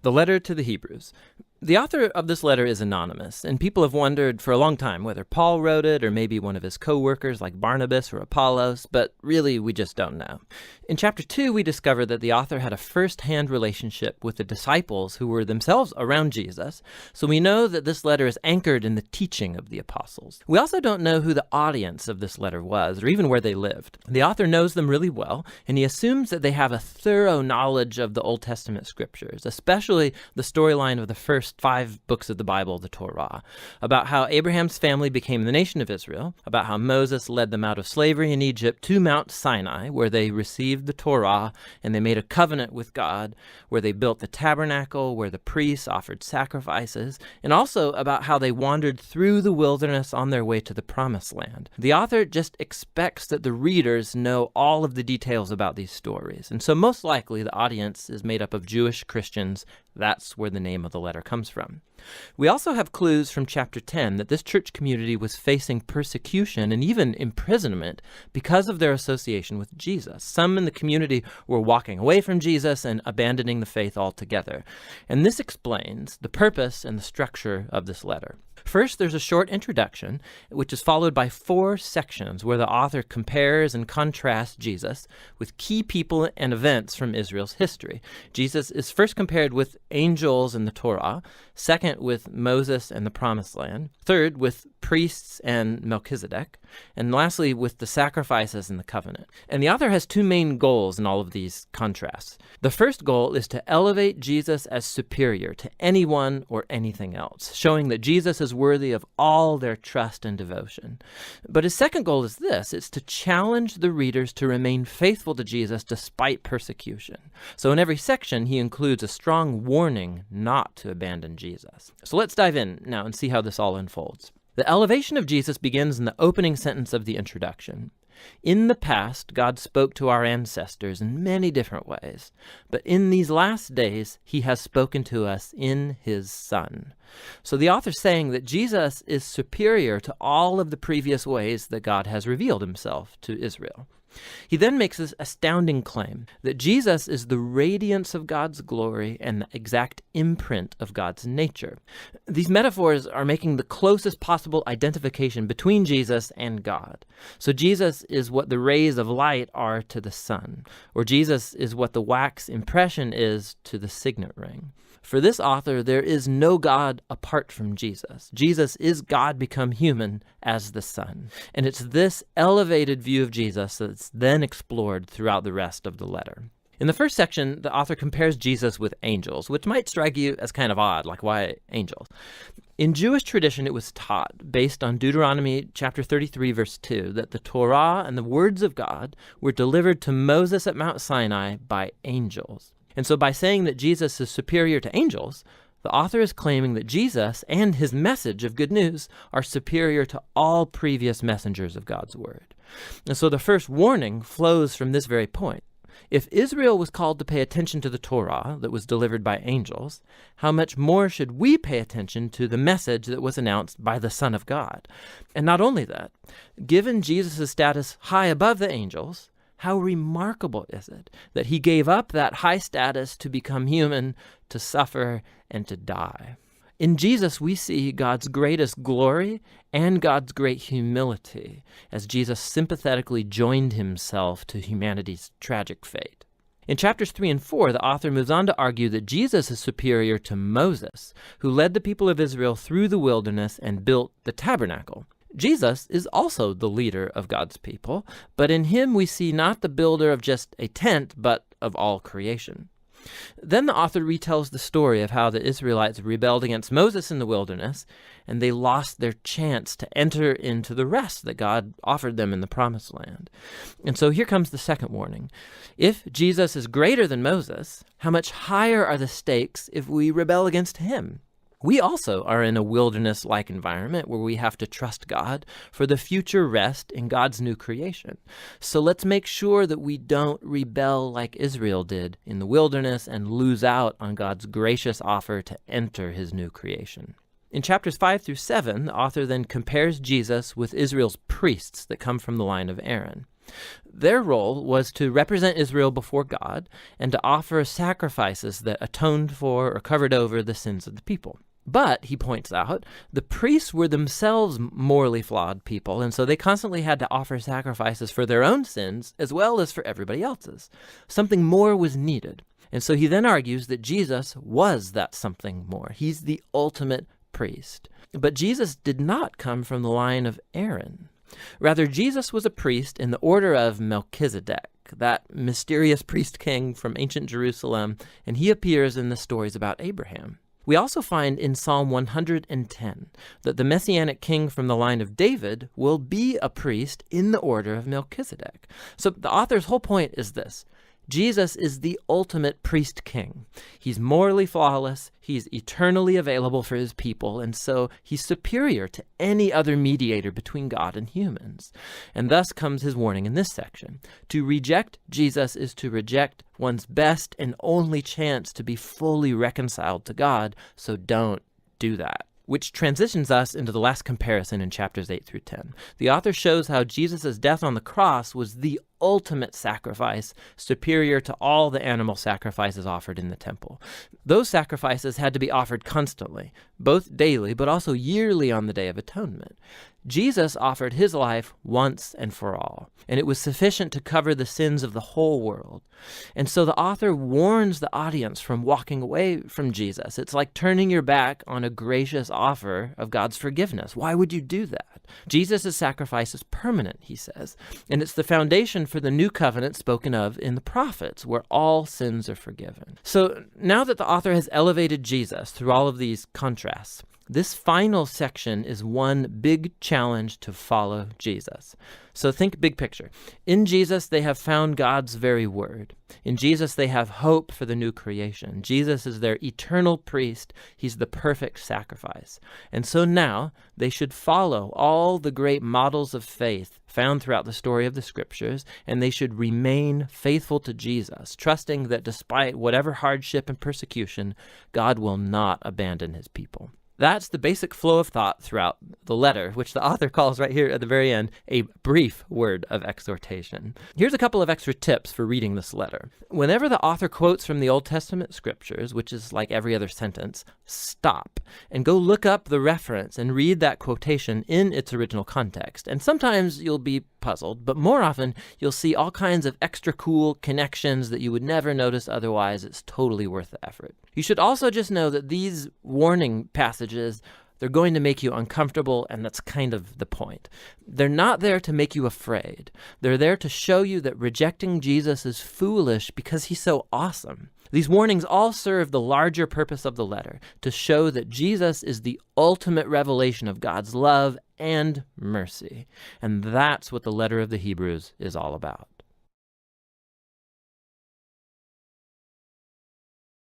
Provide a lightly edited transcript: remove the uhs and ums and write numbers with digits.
The letter to the Hebrews. The author of this letter is anonymous, and people have wondered for a long time whether Paul wrote it or maybe one of his co-workers like Barnabas or Apollos, but really we just don't know. In chapter 2, we discover that the author had a first-hand relationship with the disciples who were themselves around Jesus, so we know that this letter is anchored in the teaching of the apostles. We also don't know who the audience of this letter was, or even where they lived. The author knows them really well, and he assumes that they have a thorough knowledge of the Old Testament scriptures, especially the storyline of the first 5 books of the Bible, the Torah, about how Abraham's family became the nation of Israel, about how Moses led them out of slavery in Egypt to Mount Sinai, where they received the Torah and they made a covenant with God, where they built the tabernacle, where the priests offered sacrifices, and also about how they wandered through the wilderness on their way to the Promised Land. The author just expects that the readers know all of the details about these stories, and so most likely the audience is made up of Jewish Christians. That's where the name of the letter comes from. We also have clues from chapter 10 that this church community was facing persecution and even imprisonment because of their association with Jesus. Some in the community were walking away from Jesus and abandoning the faith altogether. And this explains the purpose and the structure of this letter. First, there's a short introduction, which is followed by 4 sections where the author compares and contrasts Jesus with key people and events from Israel's history. Jesus is first compared with angels in the Torah, second with Moses and the Promised Land, third with priests and Melchizedek, and lastly with the sacrifices and the covenant. And the author has 2 main goals in all of these contrasts. The first goal is to elevate Jesus as superior to anyone or anything else, showing that Jesus is worthy of all their trust and devotion. But his second goal is this: it's to challenge the readers to remain faithful to Jesus despite persecution. So in every section, he includes a strong warning not to abandon Jesus. So let's dive in now and see how this all unfolds. The elevation of Jesus begins in the opening sentence of the introduction. In the past, God spoke to our ancestors in many different ways, but in these last days, he has spoken to us in his Son. So the author's saying that Jesus is superior to all of the previous ways that God has revealed himself to Israel. He then makes this astounding claim that Jesus is the radiance of God's glory and the exact imprint of God's nature. These metaphors are making the closest possible identification between Jesus and God. So Jesus is what the rays of light are to the sun, or Jesus is what the wax impression is to the signet ring. For this author, there is no God apart from Jesus. Jesus is God become human as the Son. And it's this elevated view of Jesus that's then explored throughout the rest of the letter. In the first section, the author compares Jesus with angels, which might strike you as kind of odd, like why angels? In Jewish tradition, it was taught, based on Deuteronomy chapter 33, verse 2, that the Torah and the words of God were delivered to Moses at Mount Sinai by angels. And so by saying that Jesus is superior to angels, the author is claiming that Jesus and his message of good news are superior to all previous messengers of God's word. And so the first warning flows from this very point. If Israel was called to pay attention to the Torah that was delivered by angels, how much more should we pay attention to the message that was announced by the Son of God? And not only that, given Jesus' status high above the angels, how remarkable is it that he gave up that high status to become human, to suffer, and to die? In Jesus, we see God's greatest glory and God's great humility as Jesus sympathetically joined himself to humanity's tragic fate. In chapters 3 and 4, the author moves on to argue that Jesus is superior to Moses, who led the people of Israel through the wilderness and built the tabernacle. Jesus is also the leader of God's people, but in him we see not the builder of just a tent, but of all creation. Then the author retells the story of how the Israelites rebelled against Moses in the wilderness, and they lost their chance to enter into the rest that God offered them in the Promised Land. And so here comes the second warning. If Jesus is greater than Moses, how much higher are the stakes if we rebel against him? We also are in a wilderness-like environment where we have to trust God for the future rest in God's new creation. So let's make sure that we don't rebel like Israel did in the wilderness and lose out on God's gracious offer to enter his new creation. In chapters 5 through 7, the author then compares Jesus with Israel's priests that come from the line of Aaron. Their role was to represent Israel before God and to offer sacrifices that atoned for or covered over the sins of the people. But, he points out, the priests were themselves morally flawed people, and so they constantly had to offer sacrifices for their own sins as well as for everybody else's. Something more was needed. And so he then argues that Jesus was that something more. He's the ultimate priest. But Jesus did not come from the line of Aaron. Rather, Jesus was a priest in the order of Melchizedek, that mysterious priest king from ancient Jerusalem, and he appears in the stories about Abraham. We also find in Psalm 110 that the Messianic king from the line of David will be a priest in the order of Melchizedek. So the author's whole point is this. Jesus is the ultimate priest king. He's morally flawless, he's eternally available for his people, and so he's superior to any other mediator between God and humans. And thus comes his warning in this section. To reject Jesus is to reject one's best and only chance to be fully reconciled to God, so don't do that. Which transitions us into the last comparison in chapters 8 through 10. The author shows how Jesus' death on the cross was the ultimate sacrifice, superior to all the animal sacrifices offered in the temple. Those sacrifices had to be offered constantly, both daily, but also yearly on the Day of Atonement. Jesus offered his life once and for all, and it was sufficient to cover the sins of the whole world. And so the author warns the audience from walking away from Jesus. It's like turning your back on a gracious offer of God's forgiveness. Why would you do that? Jesus' sacrifice is permanent, he says, and it's the foundation for the new covenant spoken of in the prophets, where all sins are forgiven. So now that the author has elevated Jesus through all of these contrasts, this final section is one big challenge to follow Jesus. So think big picture. In Jesus, they have found God's very word. In Jesus, they have hope for the new creation. Jesus is their eternal priest. He's the perfect sacrifice. And so now they should follow all the great models of faith found throughout the story of the scriptures, and they should remain faithful to Jesus, trusting that despite whatever hardship and persecution, God will not abandon his people. That's the basic flow of thought throughout the letter, which the author calls right here at the very end a brief word of exhortation. Here's a couple of extra tips for reading this letter. Whenever the author quotes from the Old Testament scriptures, which is like every other sentence, stop and go look up the reference and read that quotation in its original context. And sometimes you'll be puzzled, but more often you'll see all kinds of extra cool connections that you would never notice otherwise. It's totally worth the effort. You should also just know that these warning passages, they're going to make you uncomfortable, and that's kind of the point. They're not there to make you afraid. They're there to show you that rejecting Jesus is foolish because he's so awesome. These warnings all serve the larger purpose of the letter, to show that Jesus is the ultimate revelation of God's love and mercy. And that's what the letter of the Hebrews is all about.